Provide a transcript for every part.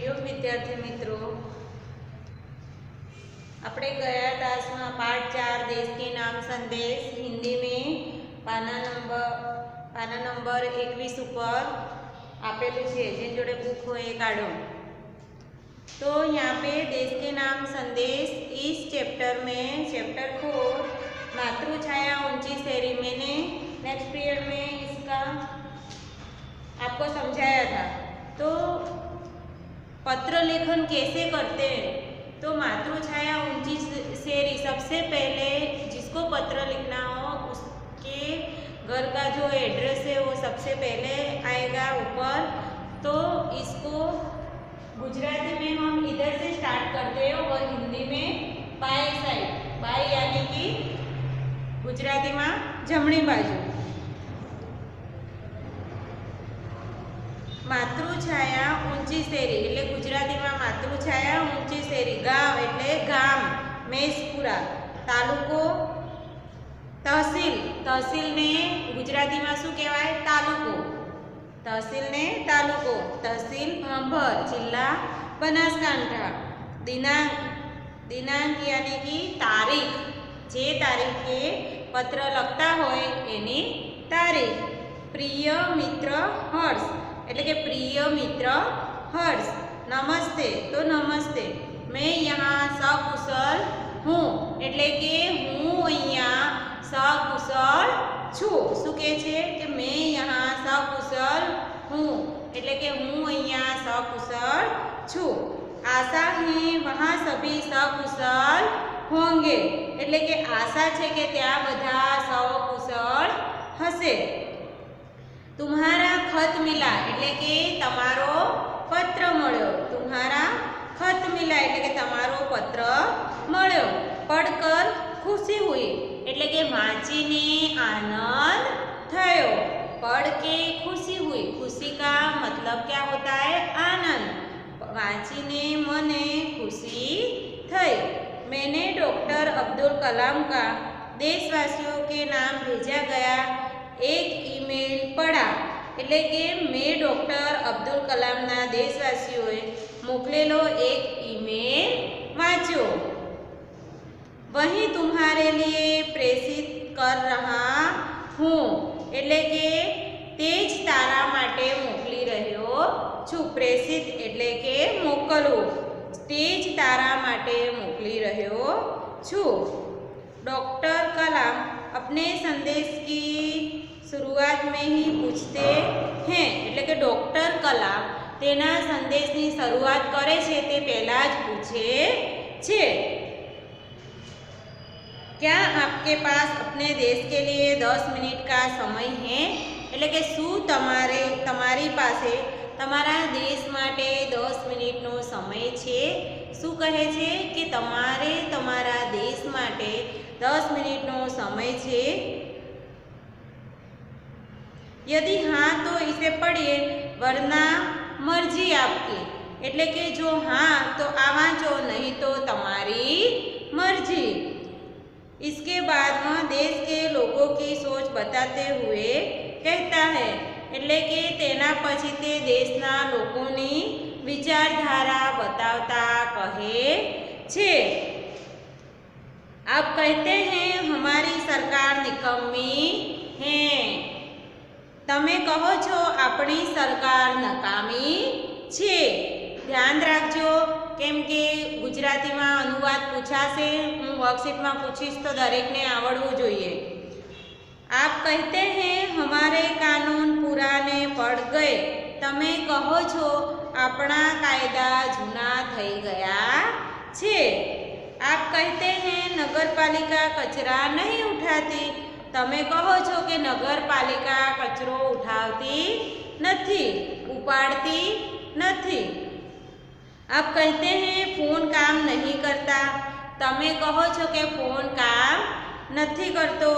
हरिओम विद्यार्थी मित्रों, अपने गया तास में पाठ 4 देश के नाम संदेश हिंदी में पाना नंबर 21 पर आपेलू है। जिन जोड़े बुक हो ये काढ़ो। तो यहाँ पे देश के नाम संदेश इस चैप्टर में चैप्टर 4 मातृछाया ऊंची शहरी मैंने नेक्स्ट पीरियड में इसका आपको समझाया था। तो पत्र लेखन कैसे करते हैं, तो मातृछाया ऊंची शहरी सबसे पहले जिसको पत्र लिखना हो उसके घर का जो एड्रेस है वो सबसे पहले आएगा ऊपर। तो इसको गुजराती में हम इधर से स्टार्ट करते हैं और हिंदी में बाय साइड, बाय यानी कि गुजराती में जमणी बाजू। मातृछाया ऊंची शहरी એટલે ગુજરાતીમાં માતૃછાયા ઊંચી શહેરી, ગામ એટલે ગામ, મેસપુરા, તાલુકો તહસીલ, તહસીલને ગુજરાતીમાં શું કહેવાય? તાલુકો, તહસીલને તાલુકો, તહસીલ ભાંભર, જિલ્લા બનાસકાંઠા, દિનાંક, દિનાંક यानी कि તારીખ, જે તારીખે પત્ર લખતા હોય એની તારીખ। પ્રિય મિત્ર હર્ષ એટલે કે प्रिय मित्र हर्ष। नमस्ते तो नमस्ते। मैं यहाँ सकुशल हूँ એટલે કે હું અહીંયા સકુશલ છું। શું કહે છે કે मैं यहाँ सकुशल हूँ એટલે કે હું અહીંયા सकुशल છું। आशा है वहाँ सभी सकुशल होंगे એટલે કે आशा છે કે ત્યાં બધા સकुशल હશે। तुम्हारा खत मिला એટલે કે તમારો પત્ર મળ્યો। तुम्हारा खत मिला એટલે કે તમારો પત્ર મળ્યો। पढ़कर खुशी हुई એટલે કે વાંચીને आनंद થયો। पढ़ के खुशी हुई, खुशी का मतलब क्या होता है? आनंद। वांचीने मने खुशी थई। मैंने डॉक्टर अब्दुल कलाम का देशवासियों के नाम भेजा गया एक ईमेल पढ़ा એટલે કે મેં ડૉક્ટર અબ્દુલ કલામના દેશવાસીઓએ મોકલેલો એક ईमेल વાંચ્યો। वही तुम्हारे लिए प्रेषित कर रहा हूँ એટલે કે તે જ તારા માટે મોકલી રહ્યો છું। પ્રેષિત એટલે કે મોકલવું, તે જ તારા માટે મોકલી રહ્યો છું। डॉक्टर कलाम अपने संदेश की शुरुआत में ही पूछते हैं એટલે કે ડૉક્ટર કલામ તેના સંદેશની શરૂઆત કરે છે તે પહેલાં જ પૂછે છે। क्या आपके पास अपने देश के लिए 10 मिनट का समय है એટલે કે શું તમારી પાસે તમારા દેશ માટે 10 મિનિટનો સમય છે? શું કહે છે કે તમારે તમારા દેશ માટે 10 મિનિટનો સમય છે? यदि हाँ तो इसे पढ़िए वरना मर्जी आपकी એટલે કે જો हाँ तो आ वाँचो, नहीं तो तुम्हारी मर्जी। इसके बाद वह देश के लोगों की सोच बताते हुए कहता है એટલે કે તેના પછી તે દેશના લોકોની વિચારધારા બતાવતા કહે છે। आप कहते हैं हमारी सरकार निकम्मी है। તમે કહો છો આપણી સરકાર નકામી છે। ધ્યાન રાખજો કેમ કે ગુજરાતીમાં અનુવાદ પૂછાશે, હું વર્કશીટમાં પૂછીશ તો દરેકને આવડવું જોઈએ। आप कहते हैं हमारे कानून पुराने पड़ गए। તમે કહો છો આપણા કાયદા જૂના થઈ ગયા છે। आप कहते हैं नगरपालिका कचरा नहीं उठाती। તમે કહો છો કે નગરપાલિકા કચરો ઉઠાવતી નથી, ઉપાડતી નથી। आप कहते हैं फोन काम नहीं करता। તમે કહો છો કે ફોન કામ નથી કરતો,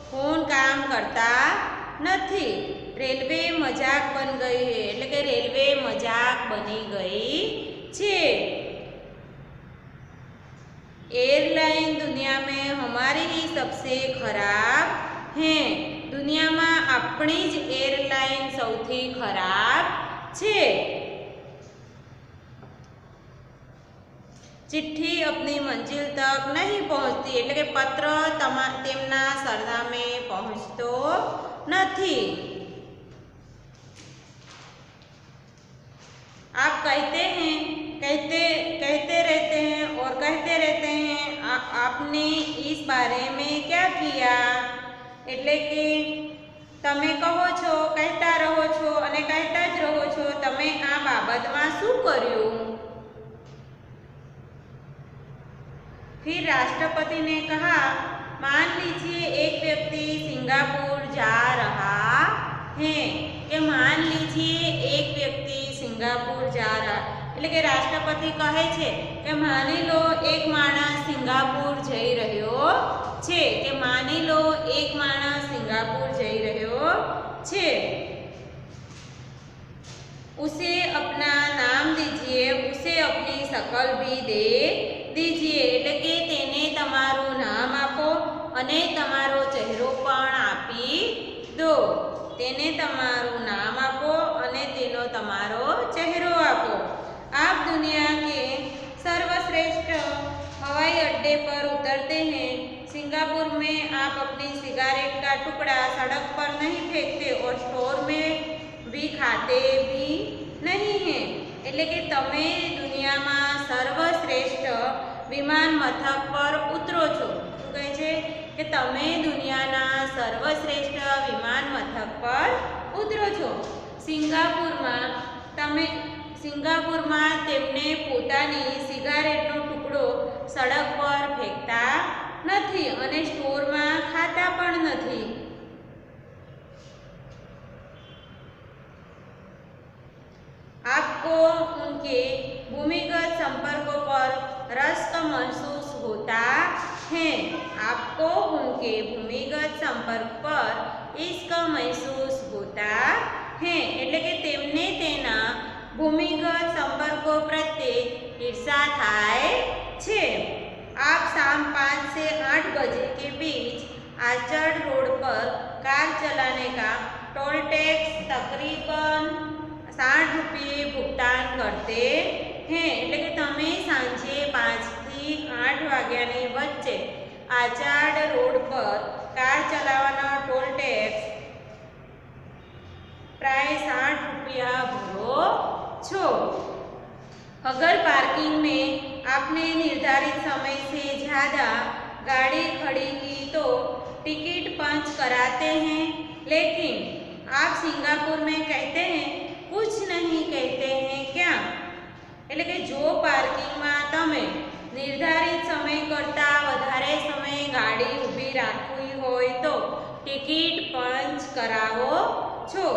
ફોન કામ કરતા નથી। રેલવે મજાક બન ગઈ है એટલે કે રેલવે મજાક બની ગઈ છે। एयरलाइन दुनिया में हमारी ही सबसे खराब है। दुनिया में अपनी ज एयरलाइन सौथी खराब छे। चिट्ठी अपनी मंजिल तक नहीं पहुंचती એટલે કે પત્ર તેમના સરનામે પહોંચતો નથી। आप कहते हैं कहते रहते हैं और कहते रहते हैं आपने इस बारे में क्या किया એટલે કે તમે કહો છો કહેતા રહો છો અને કહેતા જ રહો છો તમે આ બાબતમાં શું કર્યું। फिर राष्ट्रपति ने कहा मान लीजिए एक व्यक्ति सिंगापुर जा रहा है कि मान लीजिए एक व्यक्ति सिंगापुर जा रहा એટલે કે રાષ્ટ્રપતિ કહે છે કે માની લો એક માણસ સિંગાપુર જઈ રહ્યો છે કે માની લો એક માણસ સિંગાપુર જઈ રહ્યો છે। उसे अपना नाम दीजिए उसे अपनी शकल भी दे दीजिए એટલે કે તેને તમારું નામ આપો અને તમારો ચહેરો પણ આપી દો। તેને તમારું નામ આપો અને તેનો તમારો ચહેરો આપો। आप दुनिया के सर्वश्रेष्ठ हवाई अड्डे पर उतरते हैं। सिंगापुर में आप अपनी सिगारेट का टुकड़ा सड़क पर नहीं फेंकते और स्टोर में भी खाते भी नहीं हैं એટલે કે તમે દુનિયામાં સર્વશ્રેષ્ઠ વિમાન મથક પર ઉતરો છો। શું કહે છે કે તમે દુનિયાના સર્વશ્રેષ્ઠ વિમાન મથક પર ઉતરો છો। સિંગાપુરમાં તેમને પોતાની સિગારેટનો ટુકડો સડક પર ફેંકતા નથી અને સ્ટોરમાં ખાતા પણ નથી। आपको उनके भूमिगत संपर्कों पर रस महसूस होता है। आपको उनके भूमिगत संपर्क पर इश्क महसूस होता है એટલે કે તેમને તેના ભૂમિગત સંપર્કો પ્રત્યે ઈર્ષા થાય છે। आप शाम 5 से 8 बजे के बीच आर्चर्ड रोड पर कार चलाने का टोल टैक्स तकरीबन 60 रुपये भुगतान करते हैं એટલે કે તમે સાંજે 5 થી 8 વાગ્યાની વચ્ચે આચાર્ડ રોડ પર કાર ચલાવવાનો ટોલ ટેક્સ प्राय 60 रुपया भरो छो। अगर पार्किंग में आपने निर्धारित समय से ज़्यादा गाड़ी खड़ी की तो टिकट पंच कराते हैं लेकिन आप सिंगापुर में कहते हैं कुछ नहीं कहते हैं क्या એટલે કે જો પાર્કિંગમાં તમે નિર્ધારિત સમય કરતાં વધારે સમય ગાડી ઊભી રાખવી હોય તો ટિકિટ પંચ કરાવો છો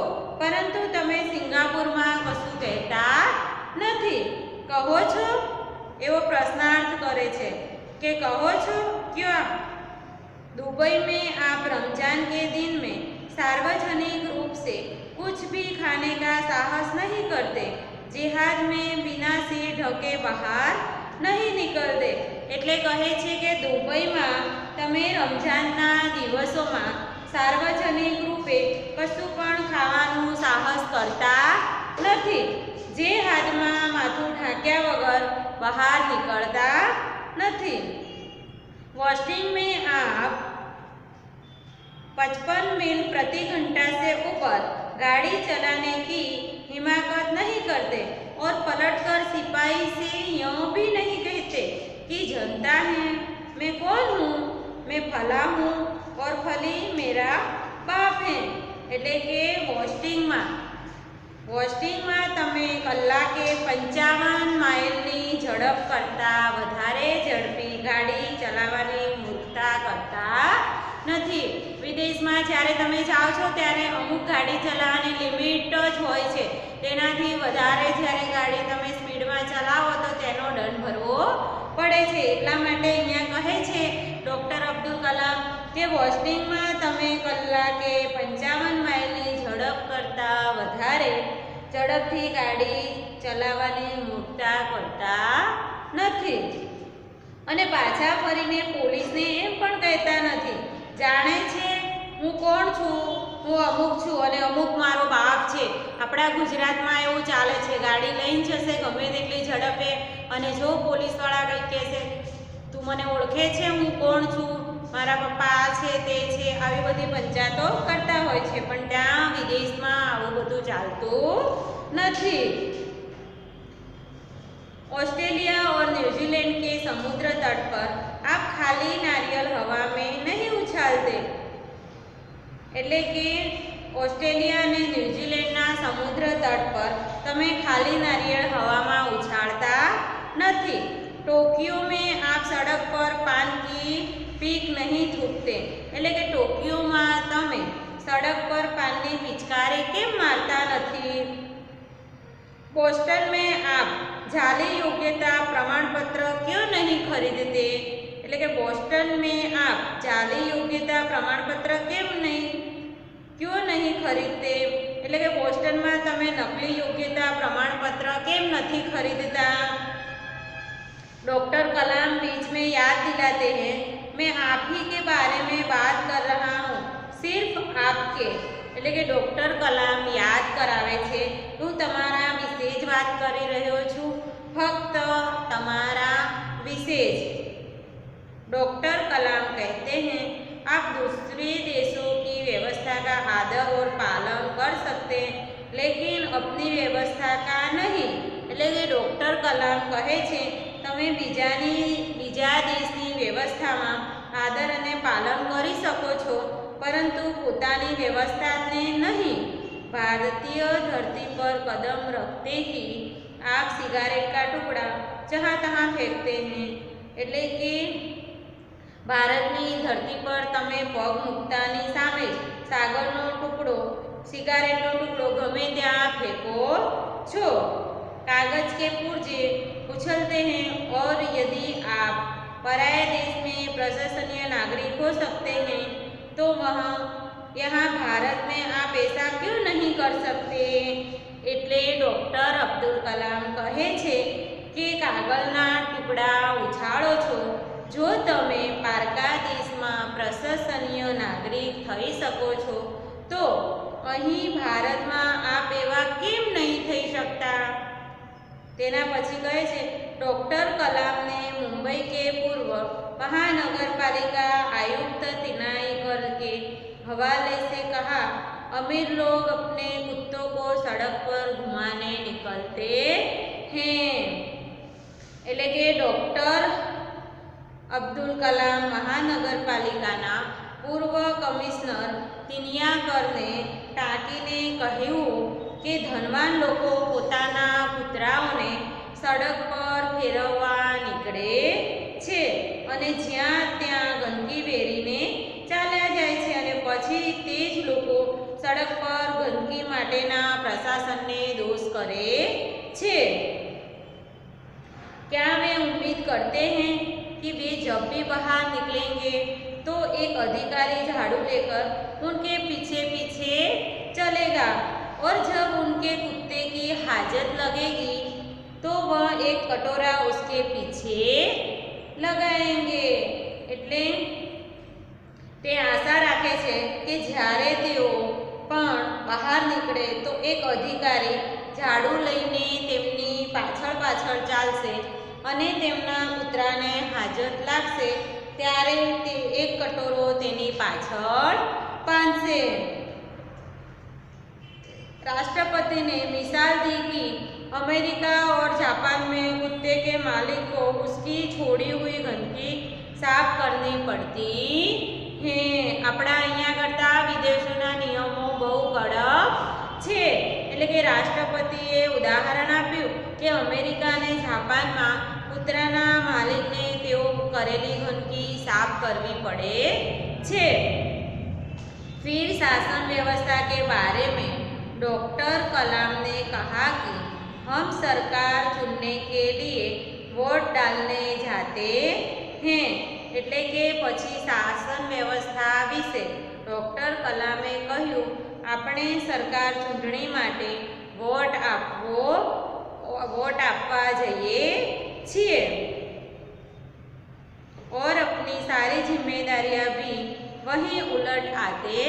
પરંતુ તમે સિંગાપુરમાં કશું કહેતા નથી। કહો છો એવો પ્રશ્નાર્થ કરે છે કે કહો છો ક્યાં। दुबई में आप रमजान के दिन में सार्वजनिक रूप से कुछ भी खाने का साहस नहीं करते। जिहाद में बिना सिर ढके बहार नहीं निकलते એટલે કહે છે કે દુબઈમાં તમે રમજાનના દિવસોમાં સાર્વજનિક રૂપે કશું પણ ખાવાનું સાહસ કરતા નથી। જે હાથમાં માથું ઢાંક્યા વગર બહાર નીકળતા નથી। वॉस्टिंग में आप 55 मील प्रति घंटा से ऊपर गाड़ी चलाने की हिमाकत नहीं करते और पलटकर सिपाही से यूँ भी नहीं कहते कि जनता है मैं कौन हूँ मैं फला हूँ और फली मेरा बाप है એટલે કે વોસ્ટિંગમાં તમે કલાકે 55 માઇલની ઝડપ કરતાં વધારે ઝડપી ગાડી ચલાવવાની મૂર્ખતા કરતા નથી। વિદેશમાં જ્યારે તમે જાઓ છો ત્યારે અમુક ગાડી ચલાવવાની લિમિટ જ હોય છે તેનાથી વધારે જ્યારે ગાડી તમે સ્પીડમાં ચલાવો તો તેનો દંડ ભરવો પડે છે। એટલા માટે અહીંયા કહે છે ડૉક્ટર અબ્દુલ કલામ કે વોસ્ટિંગમાં તમે કલાકે 55 માઇલની ઝડપ કરતાં વધારે ઝડપથી ગાડી ચલાવવાની મૂર્ખતા કરતા નથી। અને પાછા ફરીને પોલીસને એમ પણ કહેતા નથી જાણે છે હું કોણ છું હું અમુક છું અને અમુક મારો બાપ છે। આ આપણા ગુજરાતમાં એવું ચાલે છે, ગાડી લઈને જશે ગમે તેટલી ઝડપે, અને જો પોલીસવાળા કંઈક કહેશે તું મને ઓળખે છે, હું કોણ છું, મારા પપ્પા આ છે તે છે, આવી બધી પંચાયતો કરતા હોય છે, પણ ત્યાં વિદેશમાં આવું બધું ચાલતું નથી। ऑस्ट्रेलिया और न्यूजीलैंड के समुद्र तट पर आप खाली नारियल हवा में नहीं उछालते। એટલે કે ઓસ્ટ્રેલિયા અને ન્યુઝીલેન્ડના સમુદ્ર તટ પર તમે ખાલી નારિયેળ હવામાં ઉછાળતા નથી। टोक्यो में आप सड़क पर पान की पीक नहीं थूकते। એટલે કે ટોક્યોમાં તમે સડક પર પાનની પિચકારી કેમ મારતા નથી। बोस्टन में आप जाली योग्यता प्रमाण पत्र क्यों नहीं खरीदते। એટલે કે બોસ્ટન में आप जाली योग्यता प्रमाण पत्र क्यों नहीं खरीदते। એટલે કે બોસ્ટનમાં તમે નકલી યોગ્યતા પ્રમાણપત્ર કેમ નથી खरीदता। डॉक्टर कलाम बीच में याद दिलाते हैं, मैं आप ही के बारे में बात कर रहा हूँ, सिर्फ आपके। એટલે કે ડૉક્ટર કલામ યાદ કરાવે છે, હું તમારા વિશે જ વાત કરી રહ્યો છું, ફક્ત તમારા વિશે જ। डॉक्टर कलाम कहते हैं, आप दूसरे देशों की व्यवस्था का आदर और पालन कर सकते हैं, लेकिन अपनी व्यवस्था का नहीं। એટલે કે ડૉક્ટર કલામ કહે છે, તમે બીજા દેશની વ્યવસ્થામાં આદર અને પાલન કરી શકો છો, પરંતુ પોતાની વ્યवस्थाને नहीं। भारतीय धरती पर कदम रखते ही आप सिगारेट का टुकड़ा जहाँ तहाँ फेंकते हैं। એટલે કે ભારતની ધરતી પર તમે પગ મૂકતાની સામે સાગરનો ટુકડો, સિગારેટનો ટુકડો ગમે ત્યાં ફેંકો છો। कागज के पुर्जे उछलते हैं, और यदि आप पराये देश में प्रशंसनीय नागरिक हो सकते हैं, तो वहाँ यहाँ भारत में आप ऐसा क्यों नहीं कर सकते। એટલે ડૉક્ટર અબ્દુલ કલામ કહે છે કે કાગળના ટુકડા ઉછાળો છો, જો તમે પારકા દેશમાં પ્રશંસનીય નાગરિક થઈ શકો છો, તો અહીં ભારતમાં આપ એવા કેમ નહીં થઈ શકતા। તેના પછી કહે છે, डॉक्टर कलाम ने मुंबई के पूर्व महानगरपालिका आयुक्त तिनाईकर के हवाले से कहा, अमीर लोग अपने कुत्तों को सड़क पर घुमाने निकलते हैं। એટલે કે ડૉક્ટર અબ્દુલ કલામ મહાનગરપાલિકાના પૂર્વ કમિશનર તિનિયાકરને ટાંકીને કહ્યું કે ધનવાન લોકો પોતાના કૂતરાઓને સડક પર ફેરવવા નીકળે છે, અને જ્યાં ત્યાં ગંદકી વેરીને ચાલ્યા જાય છે, અને પછી તે જ લોકો સડક પર ગંદકી માટેના પ્રશાસનને दोष કરે છે। क्या वे उम्मीद करते हैं कि वे जब भी बाहर निकलेंगे तो एक अधिकारी झाड़ू लेकर उनके पीछे पीछे चलेगा, और जब उनके कुत्ते की हाजत लगेगी तो वह एक कटोरा उसके पीछे लगाएंगे। એટલે તે આશા રાખે છે કે જ્યારે તેઓ પણ બહાર નીકળે તો એક અધિકારી ઝાડુ લઈને તેમની પાછળ પાછળ ચાલશે, અને તેમના કૂતરાને હાજત લાગશે ત્યારે તે એક કટોરો તેની પાછળ બાંધશે। राष्ट्रपति ने मिसाल दी कि अमेरिका और जापान में कुत्ते के मालिक को उसकी छोड़ी हुई गंदगी साफ करनी पड़ती है। अपना अहींया करता विदेशोना नियमों बहु कड़क छे। એટલે કે રાષ્ટ્રપતિએ ઉદાહરણ આપ્યું કે અમેરિકા અને જાપાનમાં કૂતરાના માલિકને તેઓ કરેલી ગંદકી સાફ કરવી પડે છે। फिर शासन व्यवस्था के बारे में डॉक्टर कलाम ने कहा कि हम सरकार चुनने के लिए वोट डालने जाते हैं। એટલે કે પછી શાસન વ્યવસ્થા વિશે ડૉક્ટર કલામે કહ્યું, આપણે સરકાર ચૂંટણી માટે વોટ આપવા જઈએ છીએ, और अपनी सारी जिम्मेदारियां भी वहीं उलट आते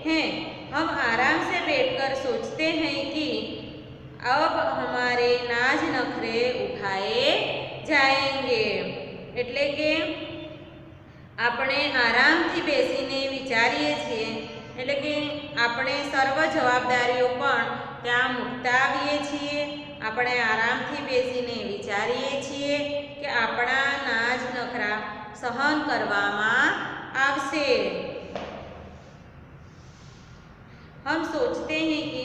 हैं। हम आराम से बैठकर सोचते हैं कि अब हमारे नाज नखरे उठाए जाएंगे। એટલે કે આપણે આરામથી બેસીને વિચારીએ છીએ, એટલે કે આપણે સર્વ જવાબદારીઓ પણ ત્યાં મૂકતા આવીએ છીએ। આપણે આરામથી બેસીને વિચારીએ છીએ કે આપણા નાજ નખરા સહન કરવામાં આવશે। हम सोचते हैं कि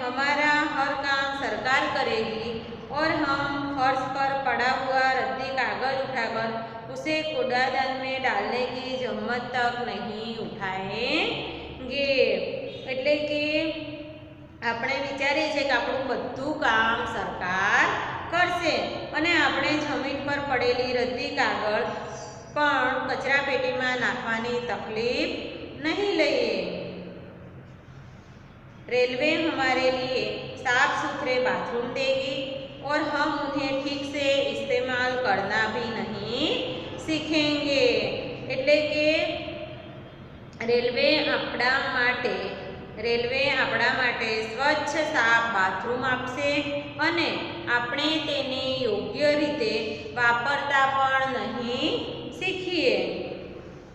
हमारा हर काम सरकार करेगी और हम फर्श पर पड़ा हुआ रद्दी कागज उठाकर उसे कूड़ादान में डालने की जहमत तक नहीं उठाएंगे। એટલે કે આપણે વિચારીએ છીએ કે આપણું બધું કામ સરકાર કરશે અને આપણે જમીન પર પડેલી રદ્દી કાગળ પણ કચરા પેટીમાં નાખવાની તકલીફ નહીં લઈએ। रेलवे हमारे लिए साफ सुथरे बाथरूम देगी और हम उन्हें ठीक से इस्तेमाल करना भी नहीं सीखेंगे। એટલે કે રેલવે આપણા માટે સ્વચ્છ સાફ બાથરૂમ આપશે અને આપણે તેને યોગ્ય રીતે વાપરતા પણ નહીં શીખીએ।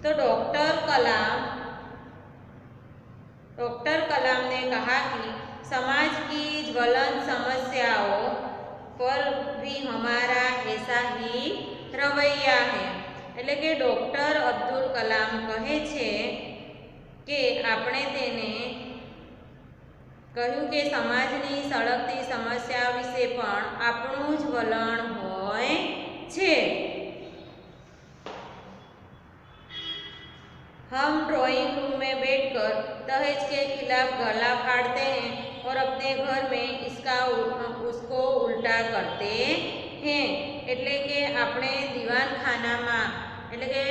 तो डॉक्टर कलाम ने कहा कि समाज की ज्वलन समस्याओं पर भी हमारा ऐसा ही रवैया है। એટલે કે ડૉક્ટર અબ્દુલ કલામ કહે છે કે આપણે તેને કહ્યું કે સમાજની સળગતી સમસ્યા વિશે પણ આપણું જ વલણ હોય છે। हम ड्राइंग रूम में बैठकर दहेज के खिलाफ गला फाड़ते हैं और अपने घर में उसको उल्टा करते हैं। એટલે કે આપણે દીવાનખાનામાં એટલે કે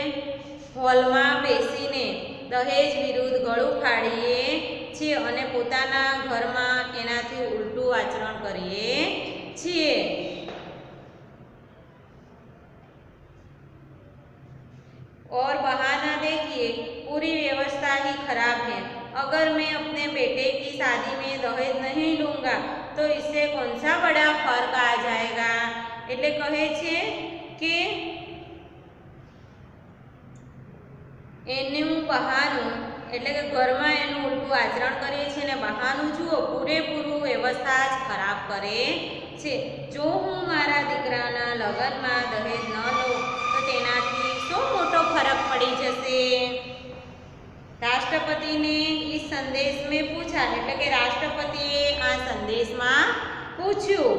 હોલમાં બેસીને દહેજ વિરુદ્ધ ગળું ફાડીએ છીએ અને પોતાના ઘરમાં એનાથી ઉલટું આચરણ કરીએ છીએ। और बहाना देखिए, पूरी व्यवस्था ही खराब है। अगर मैं अपने बेटे की शादी में दहेज नहीं लूँगा तो इससे कौन सा बड़ा फर्क आ जाएगा। એટલે કહે છે કે એનું બહાનું એટલે કે ઘરમાં એનું ઉલટું આચરણ કરે છે ને બહાનું જુઓ પૂરેપૂરું વ્યવસ્થા જ ખરાબ કરે છે। જો હું મારા દીકરાના લગ્નમાં દહેજ ન લઉં તો તેનાથી શું મોટો ફરક પડી જશે। राष्ट्रपति ने इस संदेश में पूछा, એટલે કે રાષ્ટ્રપતિએ આ સંદેશમાં પૂછ્યું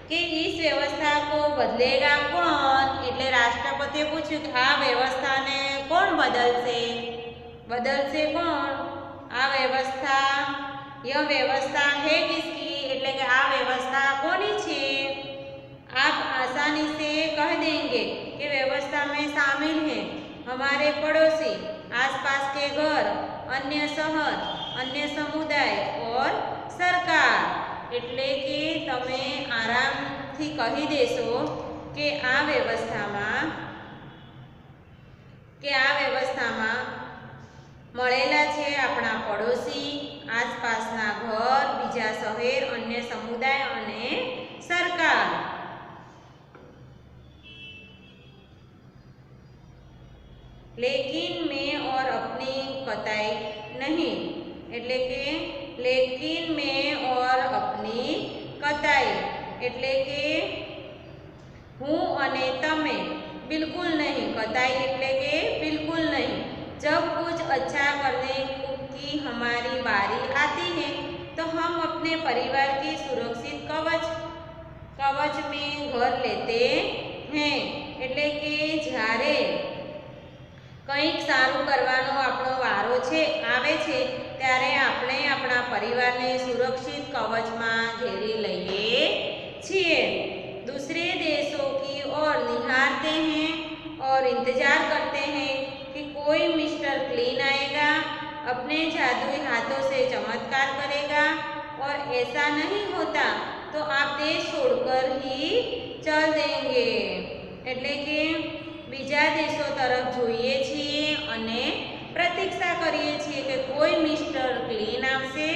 કે इस व्यवस्था को बदलेगा कौन। એટલે રાષ્ટ્રપતિએ પૂછ્યું કે આ વ્યવસ્થાને કોણ બદલશે कौन। આ વ્યવસ્થા यह व्यवस्था है किसकी। એટલે કે આ વ્યવસ્થા કોની છે। आप आसानी से कह देंगे कि व्यवस्था में शामिल हैं हमारे पड़ोसी, आसपास के घर, अन्य शहर, अन्य समुदाय और सरकार। એટલે કે તમે આરામથી કહી દેશો કે આ વ્યવસ્થામાં મળેલા છે આપણા પડોશી, આસપાસના ઘર, બીજા શહેર, અન્ય સમુદાય અને સરકાર। लेकिन मैं और अपनी कताई नहीं। એટલે કે लेकिन मैं और अपनी कताई એટલે કે હું અને તમે बिल्कुल नहीं। कताई એટલે કે बिल्कुल नहीं। जब कुछ अच्छा करने की हमारी बारी आती है तो हम अपने परिवार की सुरक्षित कवच में घर लेते हैं। એટલે કે જ્યારે કંઈક સારું કરવાનો આપણો વારો આવે છે ત્યારે આપણે આપણા પરિવારને સુરક્ષિત કવચમાં ઘેરી લઈએ છીએ। दूसरे देशों की ओर निहारते हैं और इंतजार करते हैं कि कोई मिस्टर क्लीन आएगा, अपने जादुई हाथों से चमत्कार करेगा और ऐसा नहीं होता तो आप देश छोड़कर ही चल देंगे। એટલે કે બીજા દેશો તરફ જોઈએ છીએ અને પ્રતીક્ષા કરીએ છીએ કે કોઈ મિસ્ટર ક્લીન આવશે,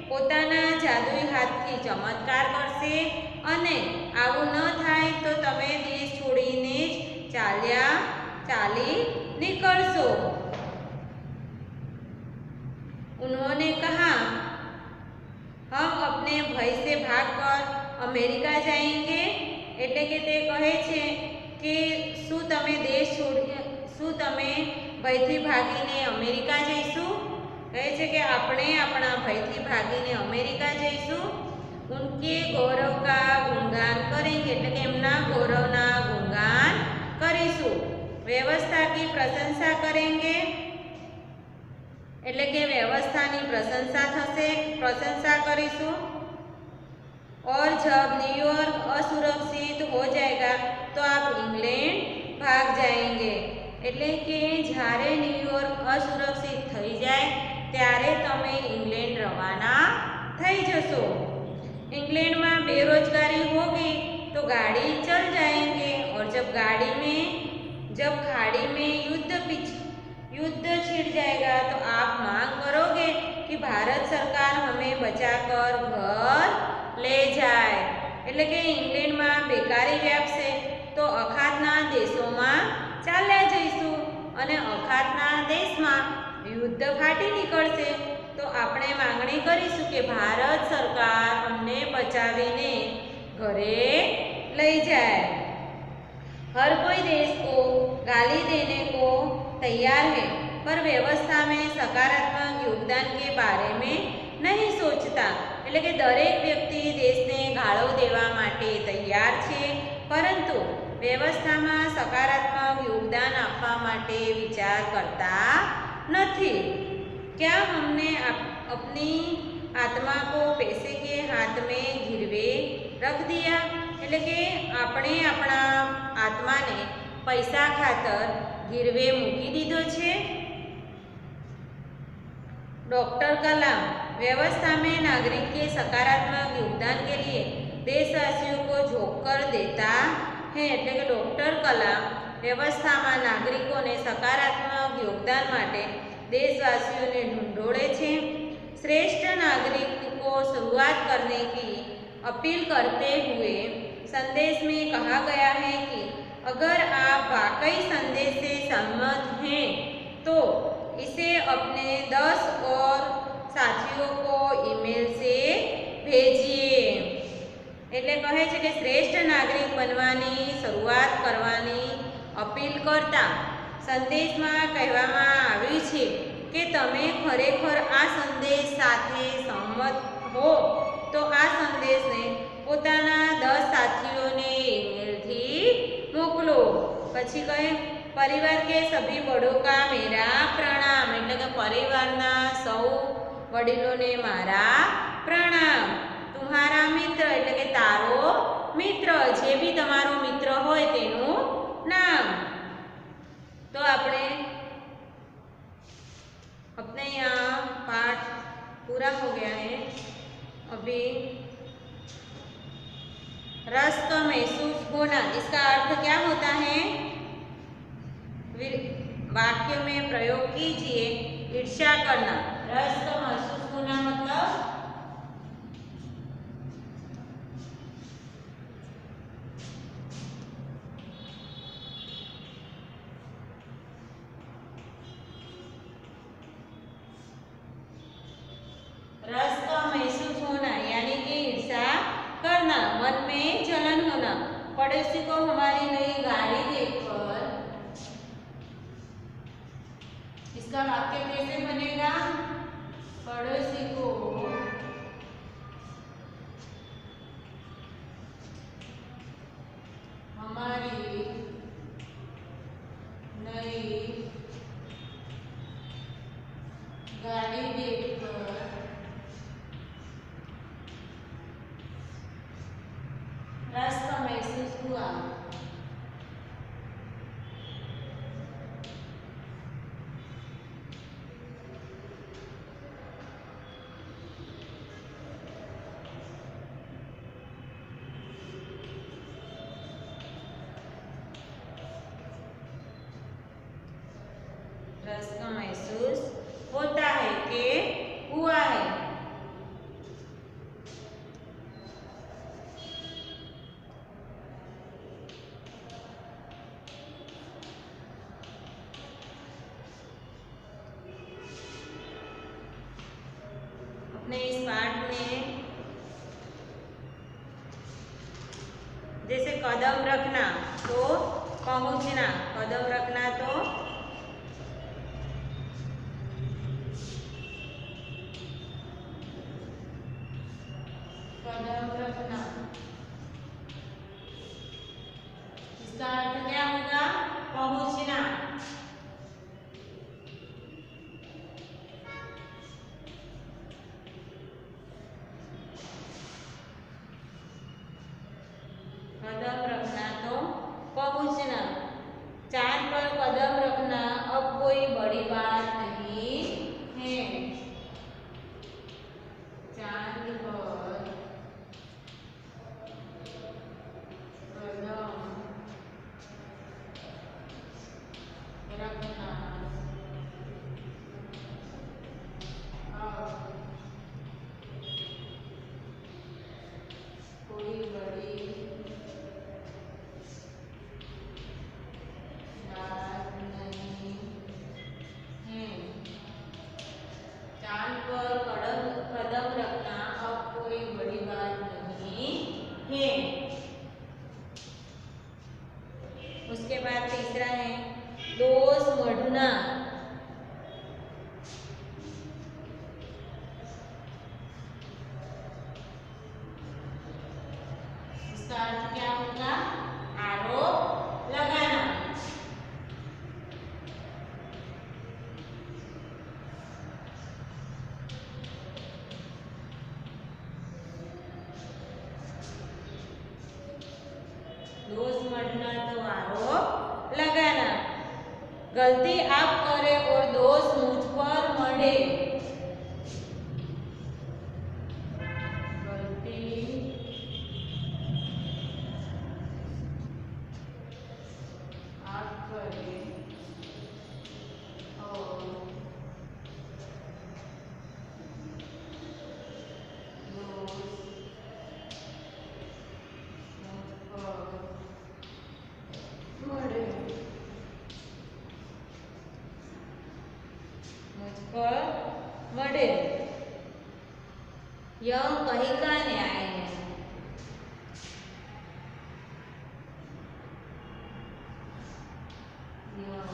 પોતાના જાદુઈ હાથથી ચમત્કાર કરશે અને આવું ન થાય તો તમે દેશ છોડીને જ ચાલી निकलशो। उन्होंने कहा हम अपने भय से भागकर अमेरिका जाएंगे। એટલે કે તે કહે છે કે શું તમે દેશ છોડી શું તમે ભયથી ભાગીને અમેરિકા જઈશું? કહે છે કે આપણે આપણા ભયથી ભાગીને અમેરિકા જઈશું। ઉનકે ગૌરવ કા ગુણગાન કરેંગે એટલે કે એમના ગૌરવના ગુણગાન કરીશું। व्यवस्था की प्रशंसा करेंगे એટલે કે વ્યવસ્થાની પ્રશંસા કરીશું। और जब न्यूयॉर्क असुरक्षित हो जाएगा तो आप इंग्लैंड भाग जाएंगे એટલે કે જ્યારે ન્યુયોર્ક અસુરક્ષિત થઈ જાય ત્યારે તમે इंग्लैंड रवाना થઈ जशो। इंग्लैंड में बेरोजगारी होगी तो गाड़ी चल जाएंगे और जब खाड़ी में युद्ध छिड़ जाएगा तो आप मांग करोगे कि भारत सरकार हमें बचाकर घर ले जाए। એટલે કે ઇંગ્લેન્ડમાં બેકારી વ્યાપશે તો અખાતના દેશોમાં ચાલ્યા જઈશું અને અખાતના દેશમાં યુદ્ધ ફાટી નીકળશે તો આપણે માંગણી કરીશું કે ભારત સરકાર અમને બચાવીને ઘરે લઈ જાય। हर कोई देश को गाली देने को तैयार है पर व्यवस्था में सकारात्मक योगदान के बारे में नहीं सोचता। એટલે કે દરેક વ્યક્તિ દેશને ગાળો દેવા માટે તૈયાર છે પરંતુ વ્યવસ્થામાં સકારાત્મક યોગદાન આપવા માટે વિચાર કરતા નથી। क्या हमने अपनी आत्मा को पैसे के हाथ में गिरवे रख दिया? એટલે કે આપણે આપણા આત્માને પૈસા ખાતર ગીરવે મૂકી દીધો છે। डॉक्टर कलाम व्यवस्था में नागरिक के सकारात्मक योगदान के लिए देशवासियों को झोंकर देता है। એટલે કે ડૉક્ટર કલામ વ્યવસ્થામાં નાગરિકોને સકારાત્મક યોગદાન માટે देशवासियों ने ढूंढोड़े छे। श्रेष्ठ नागरिक को शुरुआत करने की अपील करते हुए संदेश में कहा गया है कि अगर आप वाकई संदेश से सहमत हैं तो इसे अपने 10 और साथियों को ईमेल से भेजिए। એટલે કહે છે કે શ્રેષ્ઠ નાગરિક બનવાની શરૂઆત કરવાની અપીલ કરતા સંદેશમાં કહેવામાં આવ્યું છે કે તમે ખરેખર આ સંદેશ સાથે સહમત હો તો આ સંદેશને પોતાના 10 સાથીઓને ઈમેલથી મોકલો। પછી કહે પરિવાર के सभी बड़ों का मेरा प्रणाम એટલે કે પરિવારના સૌ વડીલોને મારા પ્રણામ। तुम्हारा मित्र એટલે કે તારો મિત્ર જે બી તમારો મિત્ર હોય તેનું નામ। तो अपने यहाँ पाठ पूरा हो गया है। अभी रस का महसूस होना इसका अर्थ क्या होता है? वाक्य में प्रयोग कीजिए। ईर्ष्या करना, रस का महसूस होना मतलब रस का महसूस होना यानी कि ईर्ष्या करना, मन में जलन होना। पड़ोसी को हमारी नई गाड़ी देखकर इसका वाक्य कैसे बनेगा? पड़ोसी को हमारी नई गाड़ी देखकर रस का महसूस हुआ। रस का महसूस होता है कि हुआ है। 8 में जैसे कदम रखना तो पहुंचना, कदम रखना तो कदम रखना। इसका अर्थ क्या होगा? पहुंचना। कदम रखना तो पहुंचना। चांद पर कदम रखना अब कोई बड़ी बात नहीं है। चांद पर कदम रखना अब कोई बड़ी बात नहीं है। चांद पर कदम रखना अब कोई बड़ी बात नहीं है। उसके बाद तीसरा है दोष मढ़ना। इसका अर्थ क्या होगा? आरोप लगाना। दोष मढ़ना तो आरोप लगाना। गलती आप करे और दोष मुझ पर मढ़े। गलती आप करे और दोष मुझ पर मढ़े। मुझ पर मढ़े। यह कहीं का न्याय है। यह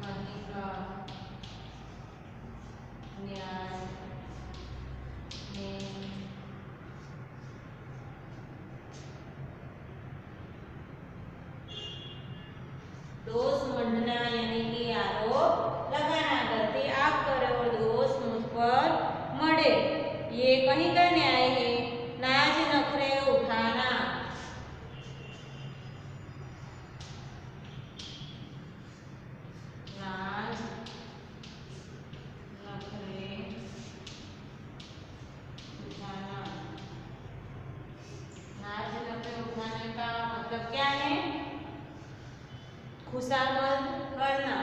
कहीं का न्याय है। दोष मढ़ना यानी कि आरोप लगाना। गलती आप करे और दोष मुझ पर मढ़े, ये कहीं का न्याय है। नाज नखरे उठाना। नाज नखरे उठाना। नाज नखरे उठाने का मतलब क्या है? खुशामद करना।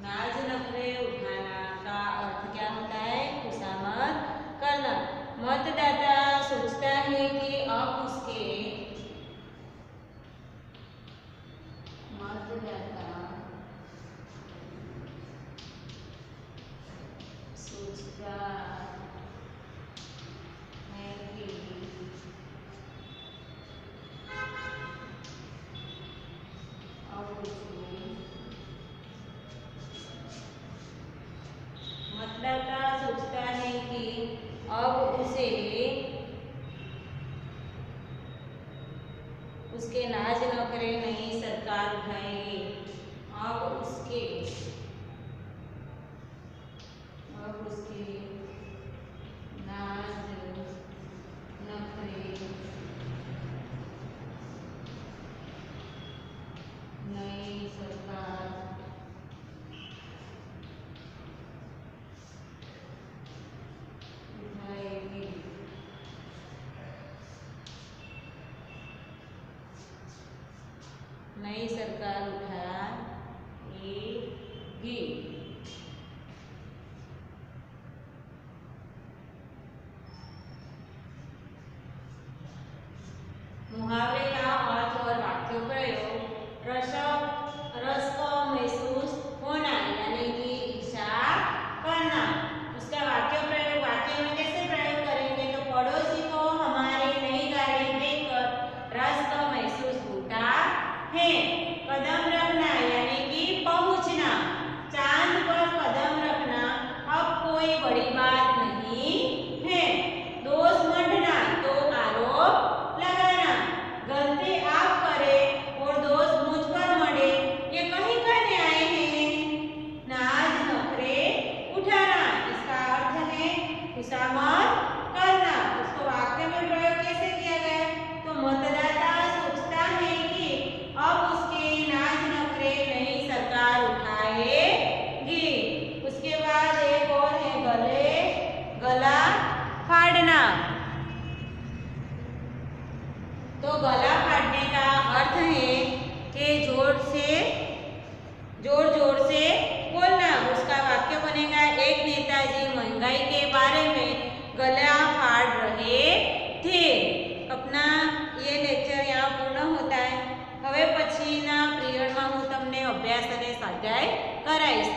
नाज नखरे उठाना का अर्थ क्या होता है? खुशामद करना। मतदाता सोचता है कि अब उसके मतदाता सोचता है कि अब उसके मतदाता सोचता है कि अब उसे उसके नाज नखरे नई सरकार उठाएगी। अब उसके नाज नखरे नई सरकार उठाएगी। नई सरकार उठाएगी। गला फाड़ना। तो गला फाड़ने का अर्थ है कि जोर जोर से बोलना। उसका वाक्य बनेगा, एक नेताजी महंगाई के बारे में गला फाड़ रहे थे। अपना ये लेक्चर यहाँ पूर्ण होता है। હવે પછીના પીરિયડમાં હું તમને અભ્યાસ અને સ્વાધ્યાય કરાવીશ।